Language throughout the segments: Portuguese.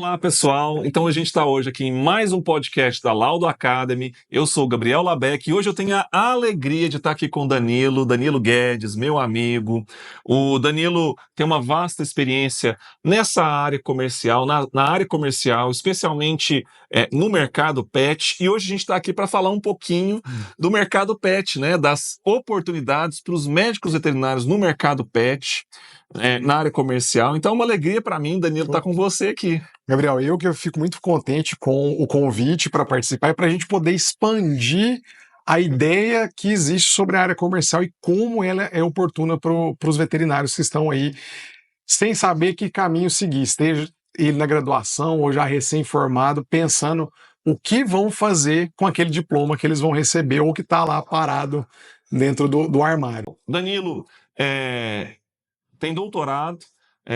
Olá, pessoal. Então a gente está hoje aqui em mais um podcast da Laudo Academy. Eu sou o Gabriel Labec e hoje eu tenho a alegria de estar aqui com o Danilo Guedes, meu amigo. O Danilo tem uma vasta experiência nessa área comercial, na área comercial, especialmente no mercado pet. E hoje a gente está aqui para falar um pouquinho do mercado pet, né? Das oportunidades para os médicos veterinários no mercado pet. Na área comercial. Então é uma alegria para mim, Danilo, estar com você aqui. Gabriel, eu fico muito contente com o convite para participar e para a gente poder expandir a ideia que existe sobre a área comercial e como ela é oportuna para os veterinários que estão aí sem saber que caminho seguir, esteja ele na graduação ou já recém-formado, pensando o que vão fazer com aquele diploma que eles vão receber ou que está lá parado dentro do armário. Danilo, tem doutorado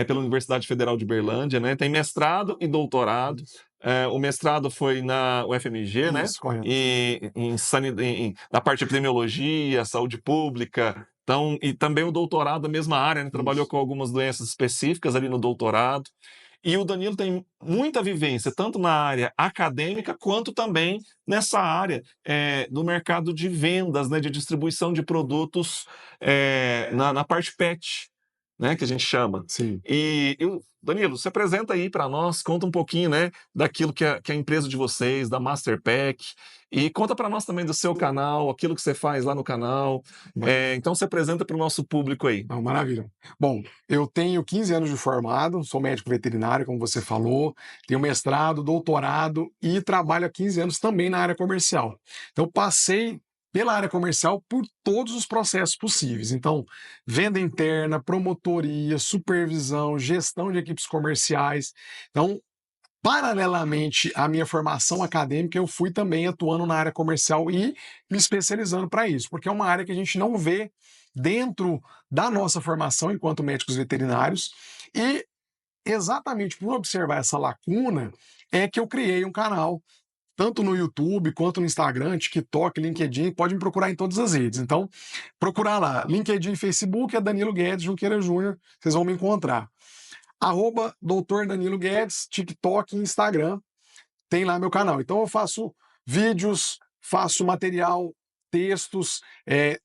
pela Universidade Federal de Berlândia, né? Tem mestrado e doutorado. O mestrado foi na UFMG, né? Isso, correto. Na parte de epidemiologia, saúde pública. Então, e também o doutorado da mesma área, né? Trabalhou com algumas doenças específicas ali no doutorado. E o Danilo tem muita vivência, tanto na área acadêmica, quanto também nessa área do mercado de vendas, né? De distribuição de produtos na parte pet, né, que a gente chama. Sim. Danilo, se apresenta aí para nós, conta um pouquinho, né, daquilo que a empresa de vocês, da Masterpack, e conta para nós também do seu canal, aquilo que você faz lá no canal. Então se apresenta para o nosso público aí. Maravilha. Bom, eu tenho 15 anos de formado, sou médico veterinário, como você falou, tenho mestrado, doutorado e trabalho há 15 anos também na área comercial. Então passei pela área comercial por todos os processos possíveis. Então, venda interna, promotoria, supervisão, gestão de equipes comerciais. Então, paralelamente à minha formação acadêmica, eu fui também atuando na área comercial e me especializando para isso, porque é uma área que a gente não vê dentro da nossa formação enquanto médicos veterinários. E exatamente por observar essa lacuna é que eu criei um canal tanto no YouTube, quanto no Instagram, TikTok, LinkedIn, pode me procurar em todas as redes. Então, procurar lá, LinkedIn, Facebook, é Danilo Guedes Junqueira Júnior, vocês vão me encontrar. @Dr. Danilo Guedes, TikTok e Instagram, tem lá meu canal. Então eu faço vídeos, faço material, textos,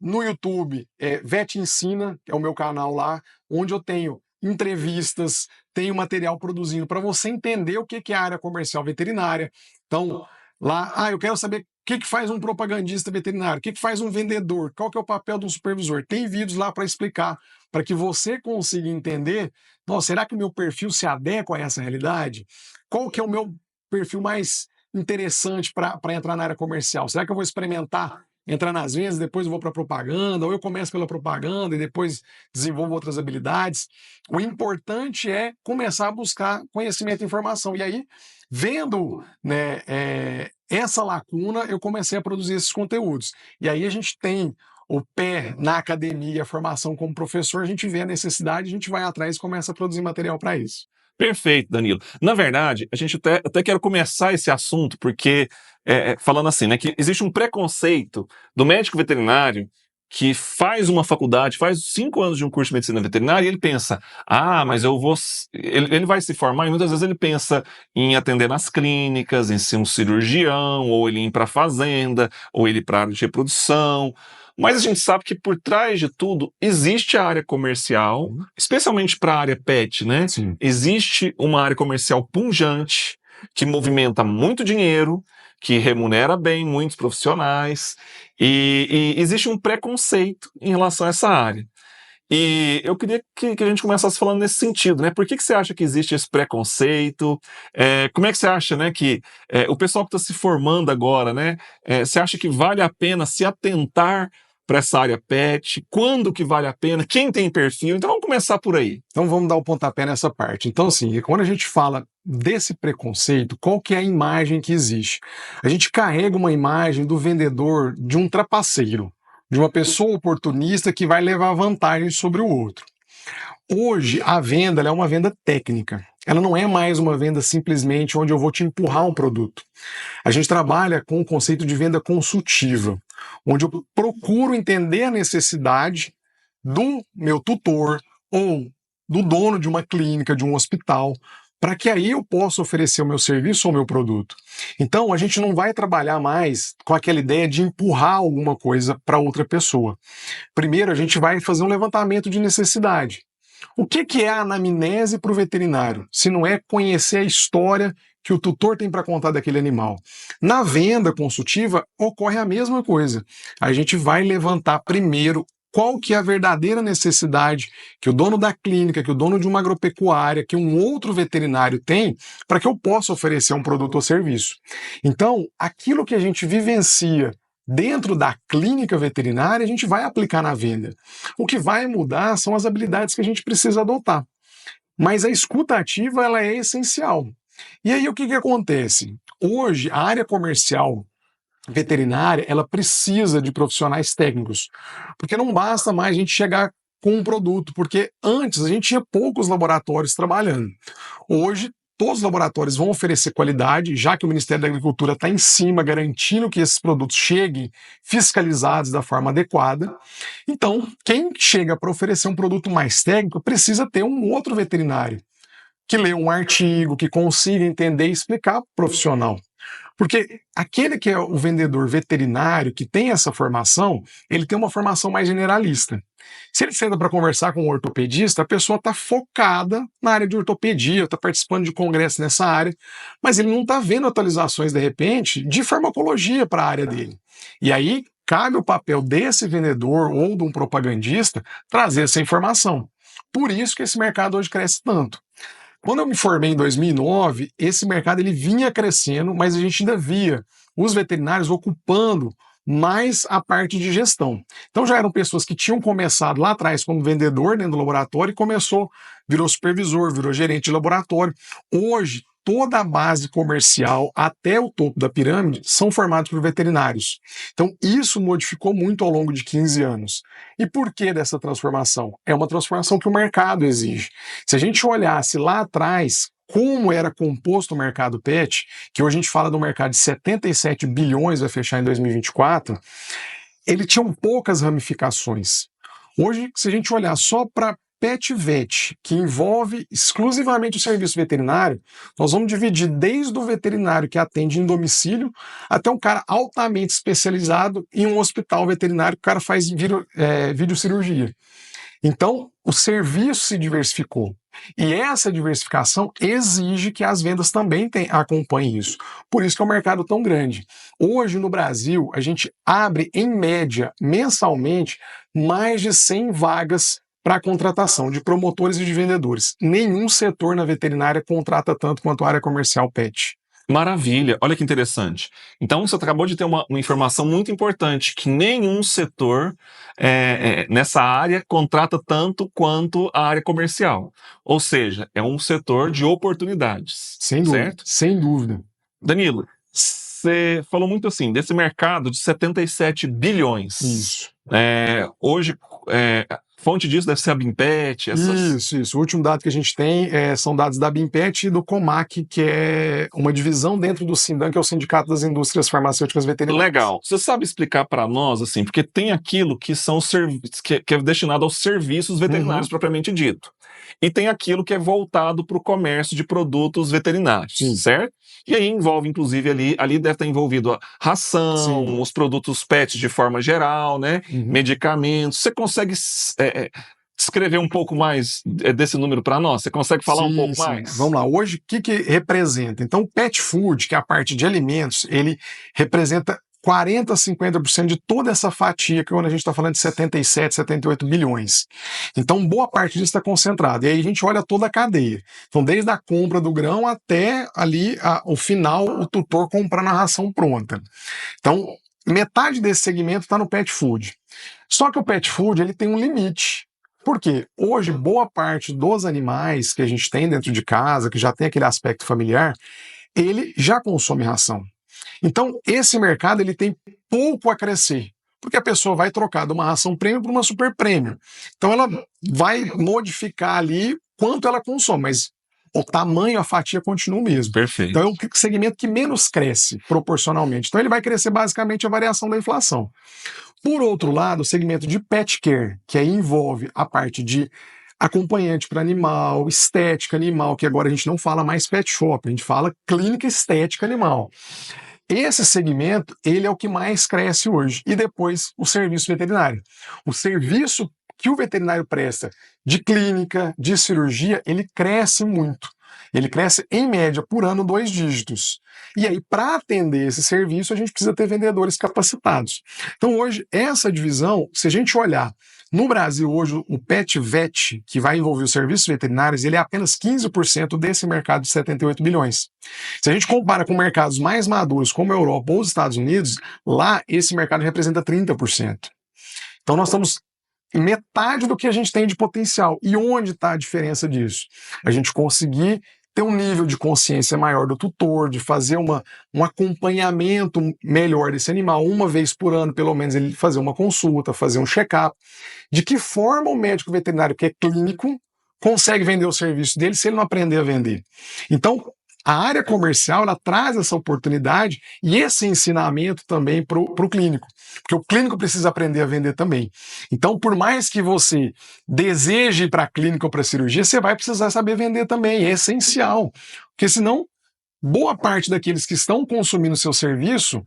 no YouTube, Vet Ensina, que é o meu canal lá, onde eu tenho entrevistas, tenho material produzindo para você entender o que é a área comercial veterinária. Então, lá, eu quero saber o que faz um propagandista veterinário, o que faz um vendedor, qual que é o papel de um supervisor. Tem vídeos lá para explicar, para que você consiga entender, nossa, será que o meu perfil se adequa a essa realidade? Qual que é o meu perfil mais interessante para entrar na área comercial? Será que eu vou experimentar entrar nas vendas, depois eu vou para a propaganda, ou eu começo pela propaganda e depois desenvolvo outras habilidades? O importante é começar a buscar conhecimento e informação. E aí, vendo, né, essa lacuna, eu comecei a produzir esses conteúdos. E aí a gente tem o pé na academia, a formação como professor, a gente vê a necessidade, a gente vai atrás e começa a produzir material para isso. Perfeito, Danilo. Na verdade, a gente até quer começar esse assunto, porque, falando assim, né, que existe um preconceito do médico veterinário que faz uma faculdade, faz 5 anos de um curso de medicina veterinária, e ele pensa, mas eu vou... Ele vai se formar e muitas vezes ele pensa em atender nas clínicas, em ser um cirurgião, ou ele ir para a fazenda, ou ele ir para a área de reprodução. Mas a gente sabe que por trás de tudo existe a área comercial, especialmente para a área pet, né? Sim. Existe uma área comercial pujante, que movimenta muito dinheiro, que remunera bem muitos profissionais, e existe um preconceito em relação a essa área. E eu queria que a gente começasse falando nesse sentido, né? Por que você acha que existe esse preconceito? Como é que você acha, né, que o pessoal que está se formando agora, né? Você acha que vale a pena se atentar para essa área pet? Quando que vale a pena? Quem tem perfil? Então vamos começar por aí. Então vamos dar o pontapé nessa parte. Então, assim, quando a gente fala desse preconceito, qual que é a imagem que existe? A gente carrega uma imagem do vendedor de um trapaceiro, de uma pessoa oportunista que vai levar vantagem sobre o outro. Hoje, a venda ela é uma venda técnica. Ela não é mais uma venda simplesmente onde eu vou te empurrar um produto. A gente trabalha com o conceito de venda consultiva, onde eu procuro entender a necessidade do meu tutor ou do dono de uma clínica, de um hospital, para que aí eu possa oferecer o meu serviço ou o meu produto. Então, a gente não vai trabalhar mais com aquela ideia de empurrar alguma coisa para outra pessoa. Primeiro, a gente vai fazer um levantamento de necessidade. O que é a anamnese para o veterinário? Se não é conhecer a história que o tutor tem para contar daquele animal. Na venda consultiva, ocorre a mesma coisa. A gente vai levantar primeiro qual que é a verdadeira necessidade que o dono da clínica, que o dono de uma agropecuária, que um outro veterinário tem, para que eu possa oferecer um produto ou serviço. Então, aquilo que a gente vivencia dentro da clínica veterinária, a gente vai aplicar na venda. O que vai mudar são as habilidades que a gente precisa adotar. Mas a escuta ativa, ela é essencial. E aí o que acontece? Hoje, a área comercial veterinária, ela precisa de profissionais técnicos, porque não basta mais a gente chegar com um produto, porque antes a gente tinha poucos laboratórios trabalhando. Hoje, todos os laboratórios vão oferecer qualidade, já que o Ministério da Agricultura está em cima, garantindo que esses produtos cheguem fiscalizados da forma adequada. Então, quem chega para oferecer um produto mais técnico precisa ter um outro veterinário que lê um artigo, que consiga entender e explicar para o profissional. Porque aquele que é o vendedor veterinário, que tem essa formação, ele tem uma formação mais generalista. Se ele senta para conversar com um ortopedista, a pessoa está focada na área de ortopedia, está participando de congresso nessa área, mas ele não está vendo atualizações, de repente, de farmacologia para a área dele. E aí, cabe o papel desse vendedor ou de um propagandista trazer essa informação. Por isso que esse mercado hoje cresce tanto. Quando eu me formei em 2009, esse mercado ele vinha crescendo, mas a gente ainda via os veterinários ocupando mais a parte de gestão. Então já eram pessoas que tinham começado lá atrás como vendedor dentro do laboratório e virou supervisor, virou gerente de laboratório. Hoje, toda a base comercial até o topo da pirâmide são formados por veterinários. Então isso modificou muito ao longo de 15 anos. E por que dessa transformação? É uma transformação que o mercado exige. Se a gente olhasse lá atrás como era composto o mercado pet, que hoje a gente fala de um mercado de 77 bilhões, vai fechar em 2024, ele tinha poucas ramificações. Hoje, se a gente olhar só para Pet Vet, que envolve exclusivamente o serviço veterinário, nós vamos dividir desde o veterinário que atende em domicílio até um cara altamente especializado em um hospital veterinário que o cara faz videocirurgia. Então, o serviço se diversificou. E essa diversificação exige que as vendas também acompanhem isso. Por isso que é um mercado tão grande. Hoje, no Brasil, a gente abre, em média, mensalmente, mais de 100 vagas para contratação de promotores e de vendedores. Nenhum setor na veterinária contrata tanto quanto a área comercial pet. Maravilha, olha que interessante. Então você acabou de ter uma informação muito importante, que nenhum setor nessa área contrata tanto quanto a área comercial. Ou seja, é um setor de oportunidades. Sem dúvida, certo? sem dúvida. Danilo, você falou muito assim, desse mercado de 77 bilhões. Isso. Hoje, fonte disso deve ser a Bimpet. Isso. O último dado que a gente tem são dados da Bimpet e do Comac, que é uma divisão dentro do Sindan, que é o Sindicato das Indústrias Farmacêuticas Veterinárias. Legal. Você sabe explicar para nós, assim, porque tem aquilo que são que é destinado aos serviços veterinários propriamente dito. E tem aquilo que é voltado para o comércio de produtos veterinários, certo? E aí envolve, inclusive, ali deve estar envolvido a ração, os produtos pets de forma geral, né? Medicamentos. Você consegue descrever um pouco mais desse número para nós? Você consegue falar um pouco mais? Vamos lá. Hoje, o que representa? Então, o pet food, que é a parte de alimentos, ele representa 40% a 50% de toda essa fatia, que quando a gente está falando de 77, 78 bilhões. Então, boa parte disso está concentrada. E aí a gente olha toda a cadeia. Então, desde a compra do grão até ali o final, o tutor comprando a ração pronta. Então, metade desse segmento está no pet food. Só que o pet food ele tem um limite. Por quê? Hoje, boa parte dos animais que a gente tem dentro de casa, que já tem aquele aspecto familiar, ele já consome ração. Então, esse mercado ele tem pouco a crescer, porque a pessoa vai trocar de uma ração premium para uma super premium. Então, ela vai modificar ali quanto ela consome, mas o tamanho, a fatia continua o mesmo. Perfeito. Então, é um segmento que menos cresce proporcionalmente. Então, ele vai crescer basicamente a variação da inflação. Por outro lado, o segmento de pet care, que aí envolve a parte de acompanhante para animal, estética animal, que agora a gente não fala mais pet shop, a gente fala clínica estética animal. Esse segmento, ele é o que mais cresce hoje. E depois, o serviço veterinário. O serviço que o veterinário presta de clínica, de cirurgia, ele cresce muito. Ele cresce, em média, por ano, 2 dígitos. E aí, para atender esse serviço, a gente precisa ter vendedores capacitados. Então, hoje, essa divisão, se a gente olhar no Brasil, hoje, o Pet Vet, que vai envolver os serviços veterinários, ele é apenas 15% desse mercado de 78 bilhões. Se a gente compara com mercados mais maduros, como a Europa ou os Estados Unidos, lá esse mercado representa 30%. Então, nós estamos em metade do que a gente tem de potencial. E onde está a diferença disso? A gente conseguir ter um nível de consciência maior do tutor, de fazer um acompanhamento melhor desse animal, uma vez por ano, pelo menos, ele fazer uma consulta, fazer um check-up. De que forma o médico veterinário que é clínico consegue vender o serviço dele se ele não aprender a vender? Então, a área comercial, ela traz essa oportunidade e esse ensinamento também para o clínico, porque o clínico precisa aprender a vender também. Então, por mais que você deseje ir para a clínica ou para a cirurgia, você vai precisar saber vender também, é essencial, porque senão, boa parte daqueles que estão consumindo seu serviço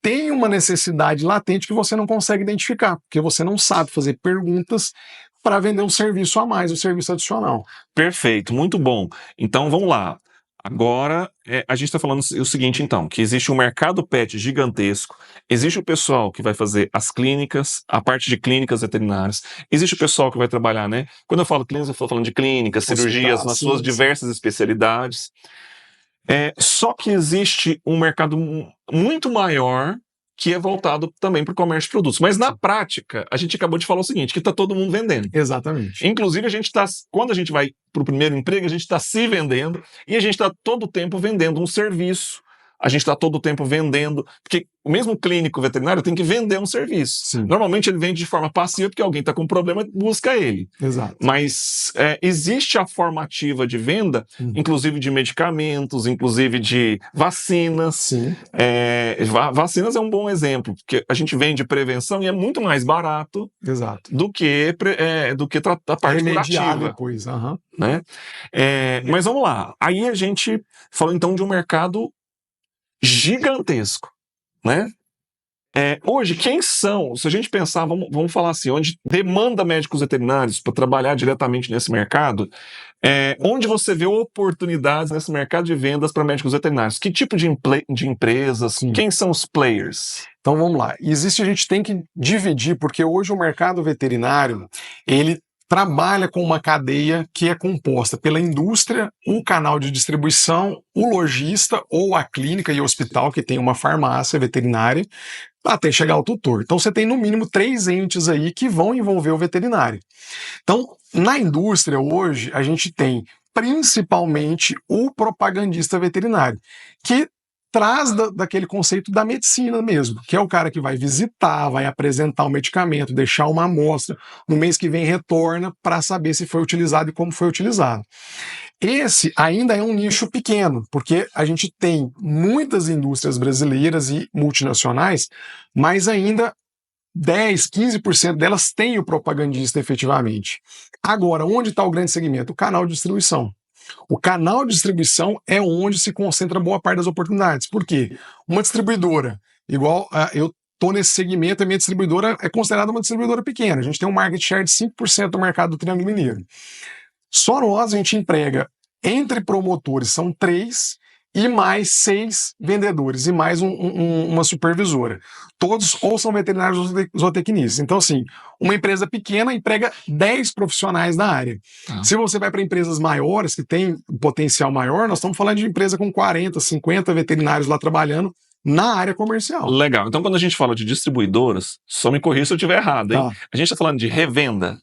tem uma necessidade latente que você não consegue identificar, porque você não sabe fazer perguntas para vender um serviço a mais, um serviço adicional. Perfeito, muito bom. Então vamos lá. Agora, a gente está falando o seguinte, então, que existe um mercado pet gigantesco, existe o pessoal que vai fazer as clínicas, a parte de clínicas veterinárias, existe o pessoal que vai trabalhar, né? Quando eu falo clínicas, eu estou falando de clínicas, cirurgias, nas suas diversas especialidades. Só que existe um mercado muito maior que é voltado também para o comércio de produtos. Mas na prática, a gente acabou de falar o seguinte, que está todo mundo vendendo. Exatamente. Inclusive, quando a gente vai para o primeiro emprego, a gente está se vendendo e a gente está todo o tempo vendendo um serviço. A gente está todo o tempo vendendo, porque o mesmo clínico veterinário tem que vender um serviço. Sim. Normalmente ele vende de forma passiva, porque alguém está com um problema e busca ele. Exato. Mas existe a forma ativa de venda, inclusive de medicamentos, inclusive de vacinas. Sim. Vacinas é um bom exemplo, porque a gente vende prevenção e é muito mais barato. Exato. do que tratar a parte curativa. Depois. Né? Mas vamos lá. Aí a gente falou então de um mercado gigantesco, né? Hoje, quem são, se a gente pensar, vamos falar assim, onde demanda médicos veterinários para trabalhar diretamente nesse mercado, onde você vê oportunidades nesse mercado de vendas para médicos veterinários? Que tipo de empresas? Sim. Quem são os players? Então vamos lá. A gente tem que dividir, porque hoje o mercado veterinário, ele trabalha com uma cadeia que é composta pela indústria, o canal de distribuição, o lojista ou a clínica e hospital que tem uma farmácia veterinária, até chegar ao tutor. Então você tem no mínimo 3 entes aí que vão envolver o veterinário. Então, na indústria hoje, a gente tem principalmente o propagandista veterinário, que traz daquele conceito da medicina mesmo, que é o cara que vai visitar, vai apresentar o medicamento, deixar uma amostra, no mês que vem retorna para saber se foi utilizado e como foi utilizado. Esse ainda é um nicho pequeno, porque a gente tem muitas indústrias brasileiras e multinacionais, mas ainda 10, 15% delas têm o propagandista efetivamente. Agora, onde está o grande segmento? O canal de distribuição. O canal de distribuição é onde se concentra boa parte das oportunidades. Por quê? Uma distribuidora, igual eu estou nesse segmento, a minha distribuidora é considerada uma distribuidora pequena. A gente tem um market share de 5% do mercado do Triângulo Mineiro. Só nós a gente emprega, entre promotores, são 3, e mais 6 vendedores, e mais uma supervisora. Todos ou são veterinários ou zootecnistas. Então, assim, uma empresa pequena emprega 10 profissionais da área. Se você vai para empresas maiores, que têm um potencial maior, nós estamos falando de empresa com 40, 50 veterinários lá trabalhando na área comercial. Legal. Então, quando a gente fala de distribuidoras, só me corrija se eu estiver errado, hein? A gente está falando de revenda.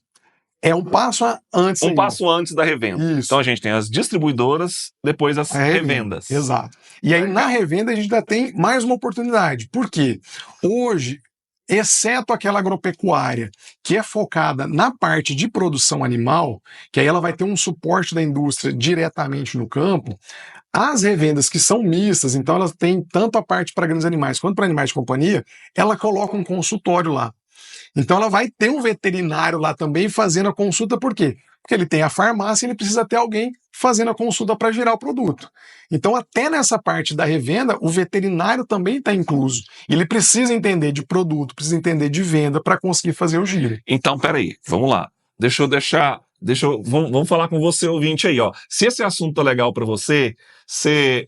É um passo antes. Um passo antes da revenda. Isso. Então a gente tem as distribuidoras, depois as revendas. Exato. E aí na revenda a gente ainda tem mais uma oportunidade. Por quê? Hoje, exceto aquela agropecuária que é focada na parte de produção animal, que aí ela vai ter um suporte da indústria diretamente no campo, as revendas que são mistas, então elas têm tanto a parte para grandes animais quanto para animais de companhia, ela coloca um consultório lá. Então ela vai ter um veterinário lá também fazendo a consulta, por quê? Porque ele tem a farmácia e ele precisa ter alguém fazendo a consulta para girar o produto. Então, até nessa parte da revenda, o veterinário também está incluso. Ele precisa entender de produto, precisa entender de venda para conseguir fazer o giro. Então, peraí, vamos lá. Vamos falar com você, ouvinte aí, ó. Se esse assunto é legal para você, você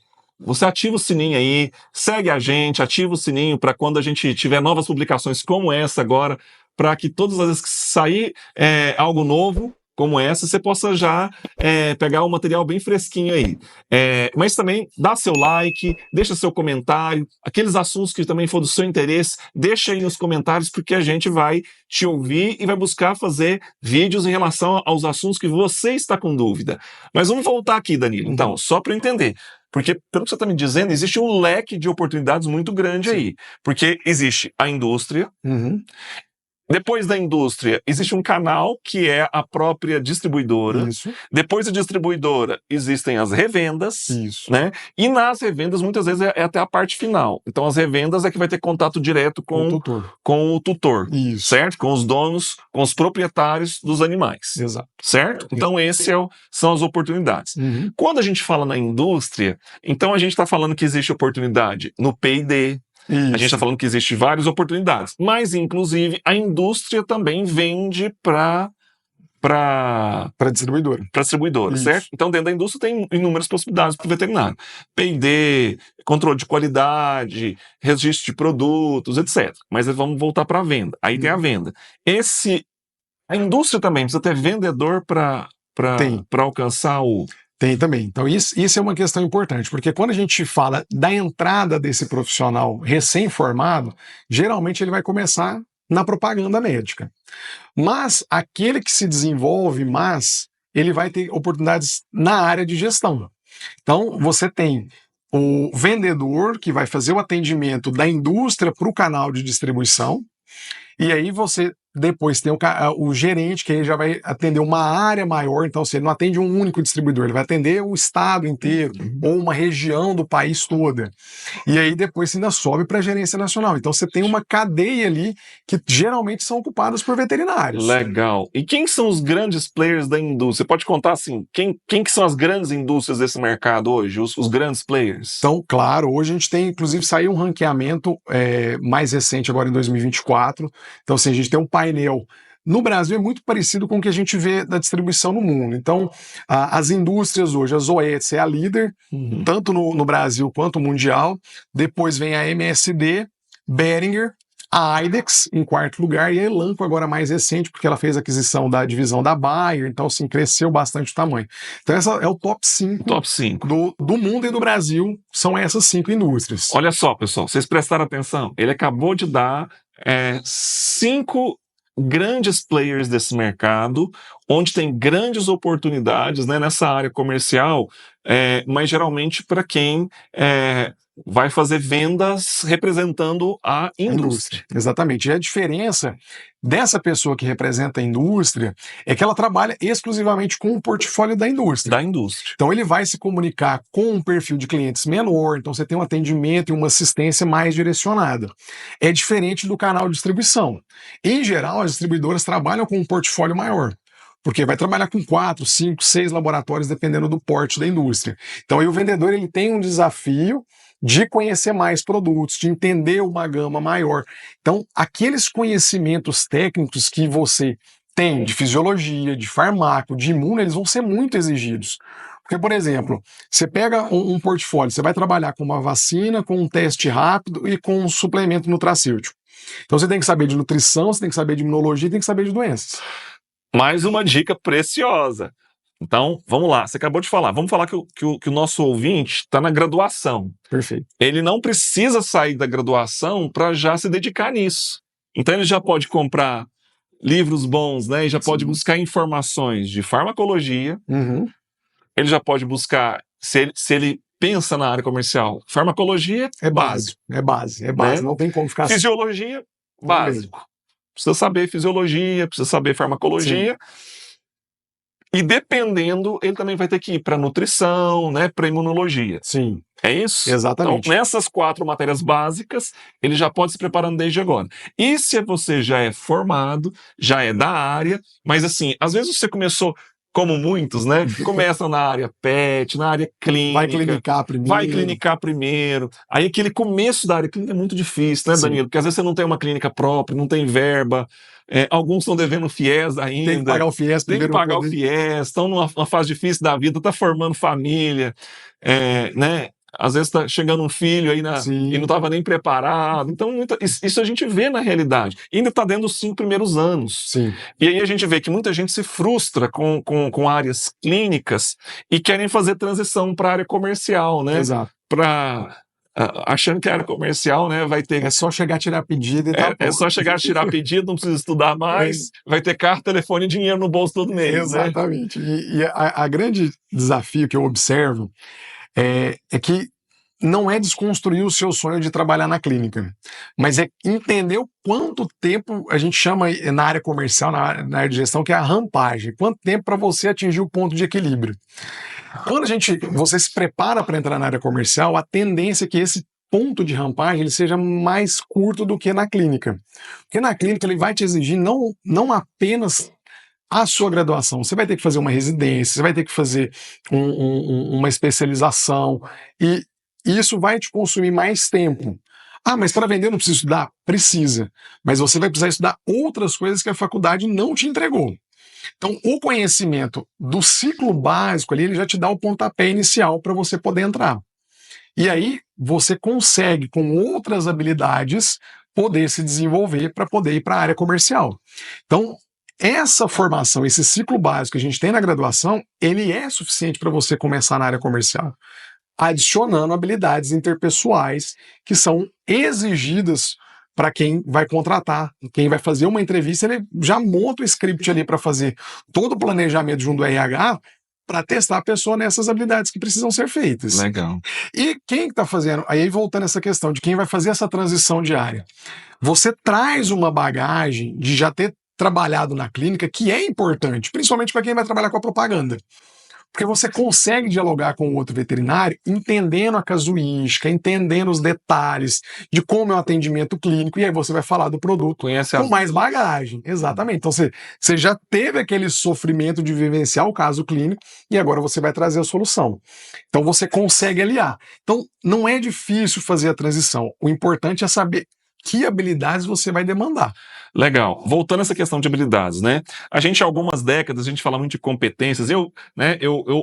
ativa o sininho aí, segue a gente, ativa o sininho para quando a gente tiver novas publicações como essa agora, para que todas as vezes que sair algo novo como essa, você possa já pegar um material bem fresquinho aí. Mas também dá seu like, deixa seu comentário, aqueles assuntos que também for do seu interesse, deixa aí nos comentários, porque a gente vai te ouvir e vai buscar fazer vídeos em relação aos assuntos que você está com dúvida. Mas vamos voltar aqui, Danilo. Então, só para eu entender. Porque, pelo que você está me dizendo, existe um leque de oportunidades muito grande aí. Porque existe a indústria, depois da indústria, existe um canal que é a própria distribuidora. Isso. Depois da distribuidora, existem as revendas. Isso. Né? E nas revendas, muitas vezes, é até a parte final. Então, as revendas é que vai ter contato direto com o tutor. Isso. Certo? Com os donos, com os proprietários dos animais. Exato. Certo? Então, são as oportunidades. Quando a gente fala na indústria, então a gente está falando que existe oportunidade no P&D. Isso. A gente está falando que existe várias oportunidades, mas inclusive a indústria também vende para distribuidora, certo? Então dentro da indústria tem inúmeras possibilidades para o veterinário. P&D, controle de qualidade, registro de produtos, etc. Mas vamos voltar para a venda. Aí tem a venda. A indústria também precisa ter vendedor para alcançar o... Tem também. Então, isso é uma questão importante, porque quando a gente fala da entrada desse profissional recém-formado, geralmente ele vai começar na propaganda médica. Mas aquele que se desenvolve mais, ele vai ter oportunidades na área de gestão. Então, você tem o vendedor que vai fazer o atendimento da indústria para o canal de distribuição, e aí você depois tem o gerente, que aí já vai atender uma área maior, então assim, ele não atende um único distribuidor, ele vai atender o estado inteiro, ou uma região do país toda. E aí depois você ainda sobe para a gerência nacional. Então você tem uma cadeia ali que geralmente são ocupadas por veterinários. Legal. E quem são os grandes players da indústria? Você pode contar assim, quem que são as grandes indústrias desse mercado hoje, os grandes players? Então, claro, hoje a gente tem, inclusive, saiu um ranqueamento mais recente agora em 2024. Então, assim, a gente tem um painel. No Brasil é muito parecido com o que a gente vê da distribuição no mundo. Então, as indústrias hoje, a Zoetis é a líder, tanto no Brasil quanto mundial. Depois vem a MSD, Behringer, a IDEX em quarto lugar e a Elanco agora mais recente, porque ela fez a aquisição da divisão da Bayer, então assim, cresceu bastante o tamanho. Então essa é o top 5, do mundo e do Brasil, são essas 5 indústrias. Olha só, pessoal, vocês prestaram atenção, ele acabou de dar 5 grandes players desse mercado, onde tem grandes oportunidades, né, nessa área comercial, mas geralmente para quem vai fazer vendas representando a indústria. Exatamente. E a diferença dessa pessoa que representa a indústria é que ela trabalha exclusivamente com o portfólio da indústria. Então ele vai se comunicar com um perfil de clientes menor, então você tem um atendimento e uma assistência mais direcionada. É diferente do canal de distribuição. Em geral, as distribuidoras trabalham com um portfólio maior, porque vai trabalhar com 4, 5, 6 laboratórios, dependendo do porte da indústria. Então aí o vendedor ele tem um desafio de conhecer mais produtos, de entender uma gama maior. Então, aqueles conhecimentos técnicos que você tem de fisiologia, de farmaco, de imuno, eles vão ser muito exigidos. Porque, por exemplo, você pega um portfólio, você vai trabalhar com uma vacina, com um teste rápido e com um suplemento nutracêutico. Então você tem que saber de nutrição, você tem que saber de imunologia, tem que saber de doenças. Mais uma dica preciosa. Então, vamos lá, você acabou de falar. Vamos falar que o nosso ouvinte está na graduação. Perfeito. Ele não precisa sair da graduação para já se dedicar nisso. Então, ele já pode comprar livros bons, né? E já pode buscar informações de farmacologia. Ele já pode buscar, se ele pensa na área comercial, farmacologia é básico. É base. Né? Não tem como ficar... Fisiologia, básico. Precisa saber fisiologia, precisa saber farmacologia. Sim. E dependendo, ele também vai ter que ir para nutrição, né, para imunologia. Sim. É isso? Exatamente. Então, nessas 4 matérias básicas, ele já pode se preparando desde agora. E se você já é formado, já é da área, mas assim, às vezes você começou, como muitos, né? Começam na área PET, na área Vai clínica, clinicar clinicar primeiro. Aí aquele começo da área clínica é muito difícil, né, Sim. Danilo? Porque às vezes você não tem uma clínica própria, não tem verba, alguns estão devendo FIES ainda. Tem que pagar o FIES Tem que primeiro. pagar o FIES, estão numa fase difícil da vida, tá formando família, né? Às vezes está chegando um filho aí e não estava nem preparado. Então, isso a gente vê na realidade. E ainda está dentro dos 5 primeiros anos. Sim. E aí a gente vê que muita gente se frustra com áreas clínicas e querem fazer transição para a área comercial, né? Exato. Achando que a área comercial, né, vai ter... É só chegar a tirar pedido e tá É só chegar a tirar pedido, não precisa estudar mais, vai ter carro, telefone e dinheiro no bolso todo mês. Exatamente. Né? E a grande desafio que eu observo é que não é desconstruir o seu sonho de trabalhar na clínica, mas é entender o quanto tempo a gente chama na área comercial, na área de gestão, que é a rampagem. Quanto tempo para você atingir o ponto de equilíbrio. Quando você se prepara para entrar na área comercial, a tendência é que esse ponto de rampagem ele seja mais curto do que na clínica. Porque na clínica ele vai te exigir não apenas a sua graduação, você vai ter que fazer uma residência, você vai ter que fazer uma especialização, e isso vai te consumir mais tempo. Ah, mas para vender eu não preciso estudar? Precisa. Mas você vai precisar estudar outras coisas que a faculdade não te entregou. Então, o conhecimento do ciclo básico ali, ele já te dá o pontapé inicial para você poder entrar. E aí, você consegue, com outras habilidades, poder se desenvolver para poder ir para a área comercial. Então, essa formação, esse ciclo básico que a gente tem na graduação, ele é suficiente para você começar na área comercial, adicionando habilidades interpessoais que são exigidas para quem vai contratar, quem vai fazer uma entrevista, ele já monta o script ali para fazer todo o planejamento junto do RH para testar a pessoa nessas habilidades que precisam ser feitas. Legal. E quem está fazendo, aí voltando a essa questão de quem vai fazer essa transição diária, você traz uma bagagem de já ter trabalhado na clínica que é importante, principalmente para quem vai trabalhar com a propaganda. Porque você consegue dialogar com o outro veterinário entendendo a casuística, entendendo os detalhes de como é o atendimento clínico, e aí você vai falar do produto com mais bagagem. Exatamente. Então você já teve aquele sofrimento de vivenciar o caso clínico e agora você vai trazer a solução. Então você consegue aliar. Então não é difícil fazer a transição. O importante é saber que habilidades você vai demandar. Legal. Voltando a essa questão de habilidades, né? A gente, há algumas décadas, a gente fala muito de competências.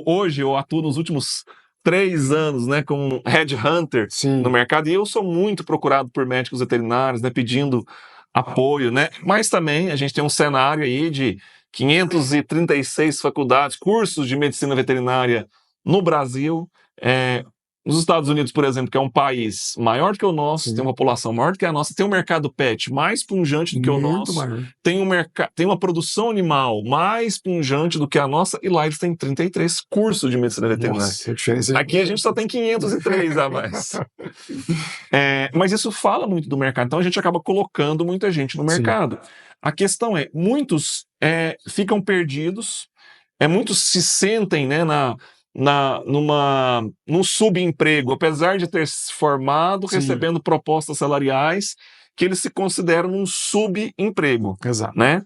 Hoje eu atuo nos últimos 3 anos, né, como headhunter no mercado, e eu sou muito procurado por médicos veterinários, né, pedindo apoio, né? Mas também a gente tem um cenário aí de 536 faculdades, cursos de medicina veterinária no Brasil. Nos Estados Unidos, por exemplo, que é um país maior do que o nosso, tem uma população maior do que a nossa, tem um mercado pet mais pungente do que o nosso, tem uma produção animal mais pungente do que a nossa, e lá eles têm 33 cursos de medicina veterinária. Nossa, aqui a gente só tem 503 a mais. Mas isso fala muito do mercado, então a gente acaba colocando muita gente no mercado. A questão é, muitos ficam perdidos, muitos se sentem, né, num subemprego, apesar de ter se formado, recebendo propostas salariais, que eles se consideram num subemprego. Exato. Né?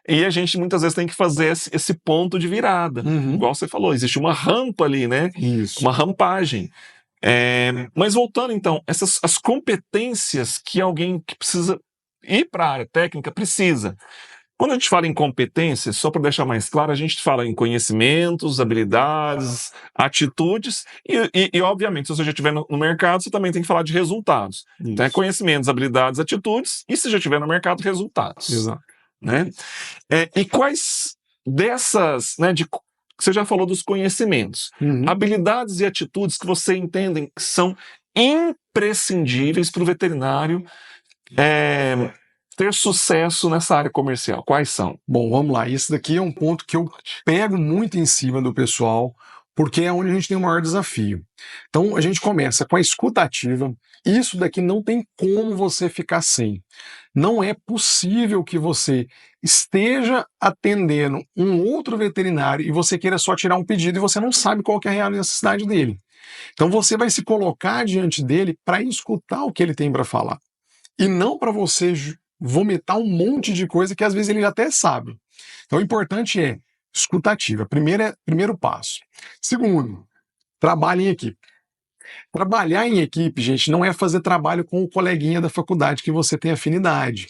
E a gente muitas vezes tem que fazer esse ponto de virada. Igual você falou, existe uma rampa ali, né? Isso. Uma rampagem. Mas voltando então, as competências que alguém que precisa ir para a área técnica precisa. Quando a gente fala em competências, só para deixar mais claro, a gente fala em conhecimentos, habilidades, atitudes e obviamente, se você já estiver no mercado, você também tem que falar de resultados. Então, conhecimentos, habilidades, atitudes, e se já estiver no mercado, resultados. Exato. Né? E quais dessas, né, você já falou dos conhecimentos, habilidades e atitudes que você entende que são imprescindíveis para o veterinário ter sucesso nessa área comercial? Quais são? Bom, vamos lá. Esse daqui é um ponto que eu pego muito em cima do pessoal, porque é onde a gente tem o maior desafio. Então, a gente começa com a escuta ativa. Isso daqui não tem como você ficar sem. Não é possível que você esteja atendendo um outro veterinário e você queira só tirar um pedido e você não sabe qual que é a real necessidade dele. Então, você vai se colocar diante dele para escutar o que ele tem para falar. E não para você vomitar um monte de coisa que às vezes ele até sabe. Então, o importante é escuta ativa. Primeiro passo. Segundo, trabalhe em equipe. Trabalhar em equipe, gente, não é fazer trabalho com o coleguinha da faculdade que você tem afinidade.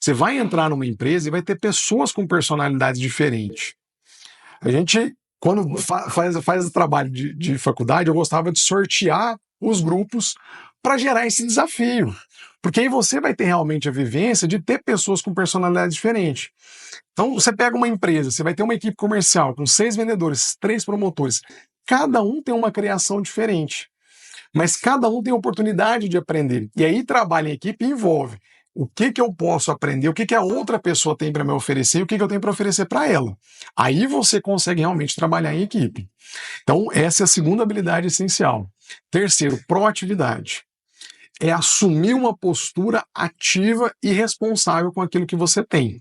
Você vai entrar numa empresa e vai ter pessoas com personalidades diferentes. A gente, quando faz trabalho de faculdade, eu gostava de sortear os grupos para gerar esse desafio. Porque aí você vai ter realmente a vivência de ter pessoas com personalidades diferentes. Então, você pega uma empresa, você vai ter uma equipe comercial com 6 vendedores, 3 promotores. Cada um tem uma criação diferente, mas cada um tem oportunidade de aprender. E aí, trabalho em equipe envolve o que eu posso aprender, o que a outra pessoa tem para me oferecer e o que eu tenho para oferecer para ela. Aí você consegue realmente trabalhar em equipe. Então, essa é a segunda habilidade essencial. Terceiro, proatividade. É assumir uma postura ativa e responsável com aquilo que você tem.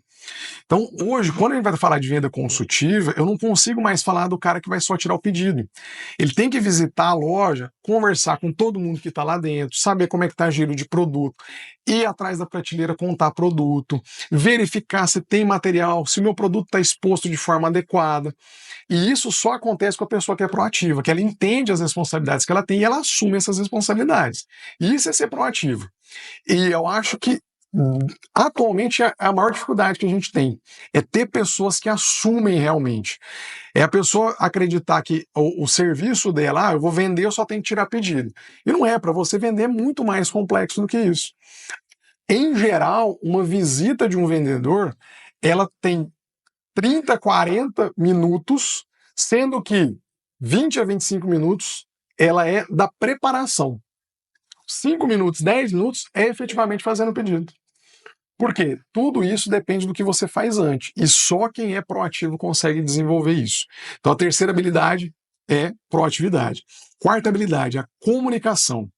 Então, hoje, quando a gente vai falar de venda consultiva, eu não consigo mais falar do cara que vai só tirar o pedido. Ele tem que visitar a loja, conversar com todo mundo que está lá dentro, saber como é que está o giro de produto, ir atrás da prateleira, contar produto, verificar se tem material, se o meu produto está exposto de forma adequada. E isso só acontece com a pessoa que é proativa, que ela entende as responsabilidades que ela tem e ela assume essas responsabilidades. E isso é ser proativo. E eu acho que atualmente a maior dificuldade que a gente tem é ter pessoas que assumem realmente. É a pessoa acreditar que o serviço dela, eu vou vender, eu só tenho que tirar pedido. E não é, para você vender é muito mais complexo do que isso. Em geral, uma visita de um vendedor, ela tem 30, 40 minutos, sendo que 20 a 25 minutos ela é da preparação. 5 minutos, 10 minutos é efetivamente fazendo o pedido. Por quê? Tudo isso depende do que você faz antes. E só quem é proativo consegue desenvolver isso. Então, a terceira habilidade é proatividade. Quarta habilidade, a comunicação.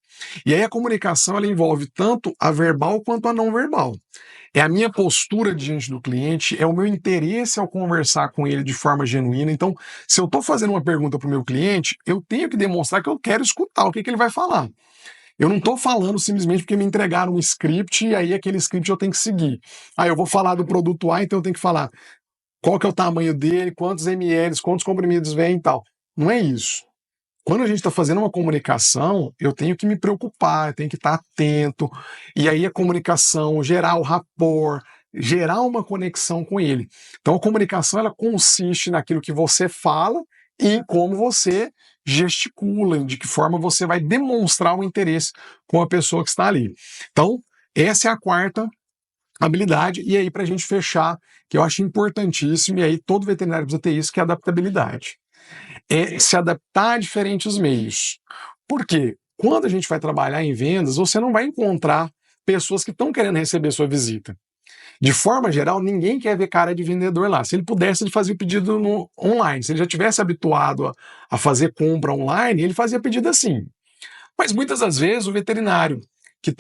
E aí a comunicação ela envolve tanto a verbal quanto a não verbal. É a minha postura diante do cliente, é o meu interesse ao conversar com ele de forma genuína. Então, se eu estou fazendo uma pergunta para o meu cliente, eu tenho que demonstrar que eu quero escutar o que ele vai falar. Eu não estou falando simplesmente porque me entregaram um script e aí aquele script eu tenho que seguir. Eu vou falar do produto A, então eu tenho que falar qual que é o tamanho dele, quantos ml, quantos comprimidos vem e tal. Não é isso. Quando a gente está fazendo uma comunicação, eu tenho que me preocupar, eu tenho que estar atento. E aí a comunicação, gerar o rapport, gerar uma conexão com ele. Então a comunicação ela consiste naquilo que você fala e em como você gesticula, de que forma você vai demonstrar o interesse com a pessoa que está ali. Então, essa é a quarta habilidade. E aí, para a gente fechar, que eu acho importantíssimo, e aí todo veterinário precisa ter isso, que é a adaptabilidade. É se adaptar a diferentes meios. Por quê? Quando a gente vai trabalhar em vendas, você não vai encontrar pessoas que estão querendo receber sua visita. De forma geral, ninguém quer ver cara de vendedor lá. Se ele pudesse, ele fazia o pedido online. Se ele já tivesse habituado a fazer compra online, ele fazia pedido assim. Mas muitas das vezes o veterinário que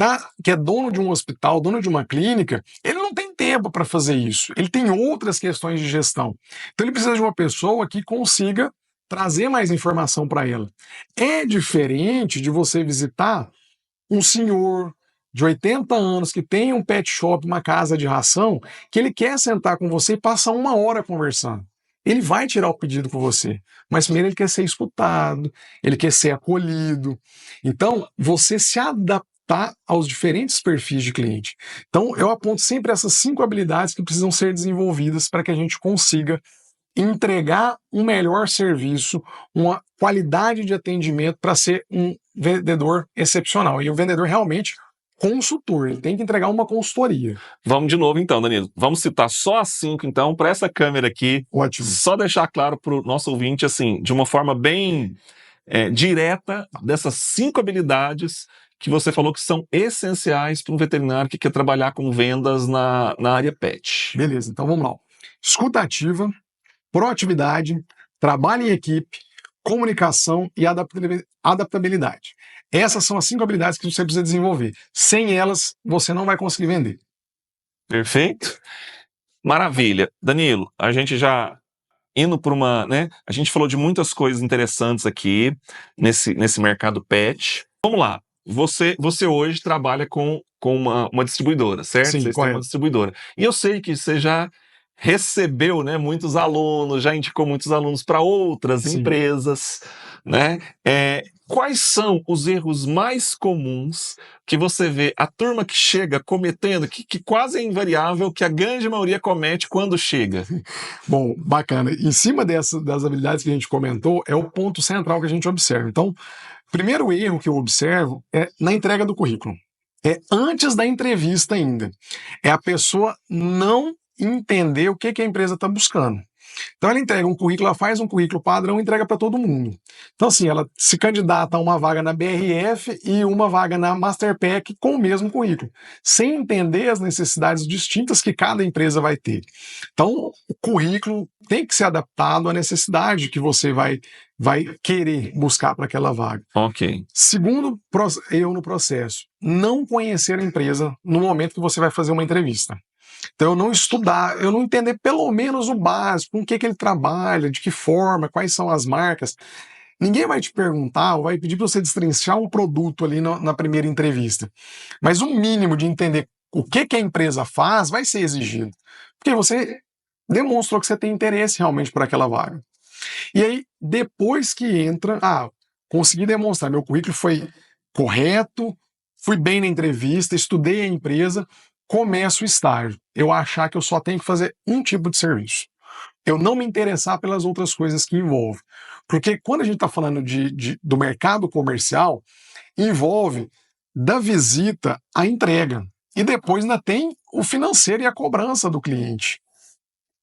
é dono de um hospital, dono de uma clínica, ele não tem tempo para fazer isso. Ele tem outras questões de gestão. Então ele precisa de uma pessoa que consiga trazer mais informação para ela. É diferente de você visitar um senhor de 80 anos que tem um pet shop, uma casa de ração, que ele quer sentar com você e passar 1 hora conversando. Ele vai tirar o pedido com você, mas primeiro ele quer ser escutado, ele quer ser acolhido. Então, você se adaptar aos diferentes perfis de cliente. Então, eu aponto sempre essas 5 habilidades que precisam ser desenvolvidas para que a gente consiga entregar um melhor serviço, uma qualidade de atendimento para ser um vendedor excepcional. E o vendedor realmente consultor, ele tem que entregar uma consultoria. Vamos de novo então, Danilo. Vamos citar só as 5 então, para essa câmera aqui. Ótimo. Só deixar claro para o nosso ouvinte, assim, de uma forma bem direta, dessas 5 habilidades que você falou que são essenciais para um veterinário que quer trabalhar com vendas na área pet. Beleza, então vamos lá. Escuta ativa, proatividade, trabalho em equipe, comunicação e adaptabilidade. Essas são as 5 habilidades que você precisa desenvolver. Sem elas, você não vai conseguir vender. Perfeito. Maravilha. Danilo, a gente já indo para uma, né? A gente falou de muitas coisas interessantes aqui nesse mercado pet. Vamos lá. Você hoje trabalha com uma distribuidora, certo? Sim, Vocês têm uma correto. distribuidora. E eu sei que você já recebeu, né, muitos alunos, já indicou muitos alunos para outras Sim. empresas, né? Quais são os erros mais comuns que você vê a turma que chega cometendo, que quase é invariável, que a grande maioria comete quando chega? Bom, bacana. Em cima das habilidades que a gente comentou, é o ponto central que a gente observa. Então, o primeiro erro que eu observo é na entrega do currículo. É antes da entrevista ainda. É a pessoa não entender o que a empresa está buscando. Então ela entrega um currículo, ela faz um currículo padrão e entrega para todo mundo. Então assim, ela se candidata a uma vaga na BRF e uma vaga na Masterpack com o mesmo currículo, sem entender as necessidades distintas que cada empresa vai ter. Então o currículo tem que ser adaptado à necessidade que você vai querer buscar para aquela vaga. Ok. Segundo erro no processo, não conhecer a empresa no momento que você vai fazer uma entrevista. Então, eu não estudar, eu não entender pelo menos o básico, com o que ele trabalha, de que forma, quais são as marcas. Ninguém vai te perguntar ou vai pedir para você destrinchar um produto ali na primeira entrevista. Mas o mínimo de entender o que a empresa faz vai ser exigido. Porque você demonstrou que você tem interesse realmente por aquela vaga. E aí, depois que entra, consegui demonstrar, meu currículo foi correto, fui bem na entrevista, estudei a empresa, começo o estágio. Eu achar que eu só tenho que fazer um tipo de serviço. Eu não me interessar pelas outras coisas que envolve. Porque quando a gente está falando do mercado comercial, envolve da visita à entrega. E depois ainda tem o financeiro e a cobrança do cliente.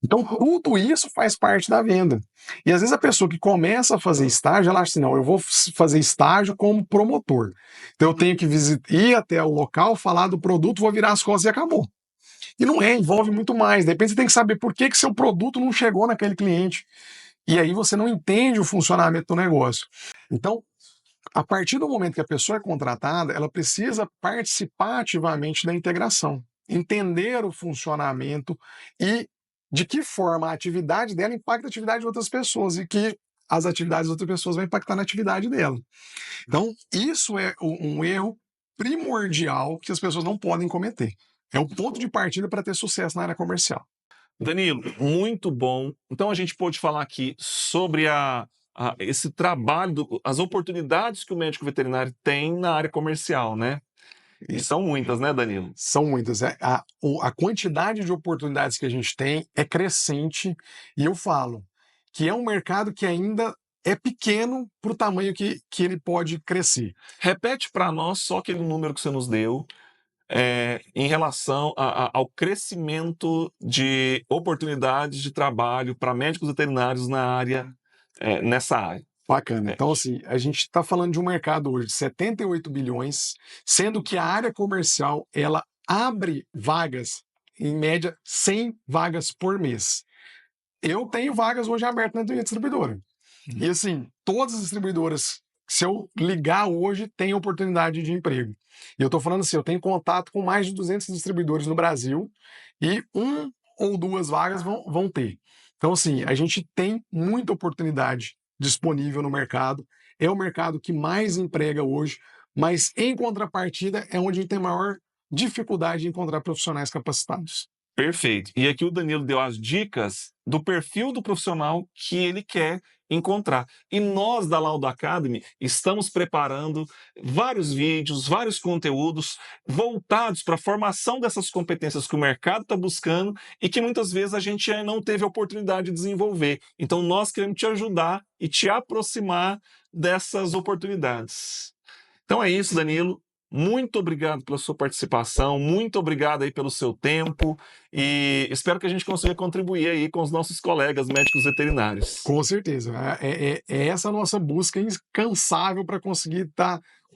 Então, tudo isso faz parte da venda. E às vezes a pessoa que começa a fazer estágio, ela acha assim, não, eu vou fazer estágio como promotor. Então eu tenho que ir até o local, falar do produto, vou virar as costas e acabou. E não é, envolve muito mais. De repente você tem que saber por que seu produto não chegou naquele cliente. E aí você não entende o funcionamento do negócio. Então, a partir do momento que a pessoa é contratada, ela precisa participar ativamente da integração, entender o funcionamento e de que forma a atividade dela impacta a atividade de outras pessoas e que as atividades de outras pessoas vão impactar na atividade dela. Então, isso é um erro primordial que as pessoas não podem cometer. É o ponto de partida para ter sucesso na área comercial. Danilo, muito bom. Então a gente pôde falar aqui sobre esse trabalho, as oportunidades que o médico veterinário tem na área comercial, né? E são muitas, né, Danilo? São muitas. A quantidade de oportunidades que a gente tem é crescente e eu falo que é um mercado que ainda é pequeno para o tamanho que ele pode crescer. Repete para nós só aquele número que você nos deu. Em relação ao crescimento de oportunidades de trabalho para médicos veterinários nessa área. Bacana. Então, assim, a gente está falando de um mercado hoje de 78 bilhões, sendo que a área comercial ela abre vagas, em média, 100 vagas por mês. Eu tenho vagas hoje abertas na minha distribuidora. E assim, todas as distribuidoras, se eu ligar hoje, tem oportunidade de emprego. E eu estou falando assim, eu tenho contato com mais de 200 distribuidores no Brasil e 1 ou 2 vagas vão ter. Então assim, a gente tem muita oportunidade disponível no mercado. É o mercado que mais emprega hoje, mas em contrapartida é onde a gente tem maior dificuldade de encontrar profissionais capacitados. Perfeito. E aqui o Danilo deu as dicas do perfil do profissional que ele quer encontrar. E nós da Laudo Academy estamos preparando vários vídeos, vários conteúdos voltados para a formação dessas competências que o mercado está buscando e que muitas vezes a gente não teve a oportunidade de desenvolver. Então nós queremos te ajudar e te aproximar dessas oportunidades. Então é isso, Danilo. Muito obrigado pela sua participação, muito obrigado aí pelo seu tempo e espero que a gente consiga contribuir aí com os nossos colegas médicos veterinários. Com certeza. É essa a nossa busca incansável para conseguir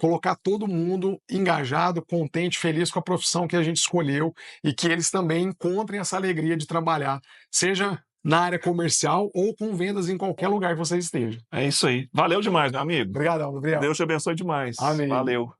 colocar todo mundo engajado, contente, feliz com a profissão que a gente escolheu e que eles também encontrem essa alegria de trabalhar, seja na área comercial ou com vendas em qualquer lugar que você esteja. É isso aí. Valeu demais, meu amigo. Obrigadão, Gabriel. Deus te abençoe demais. Amém. Valeu.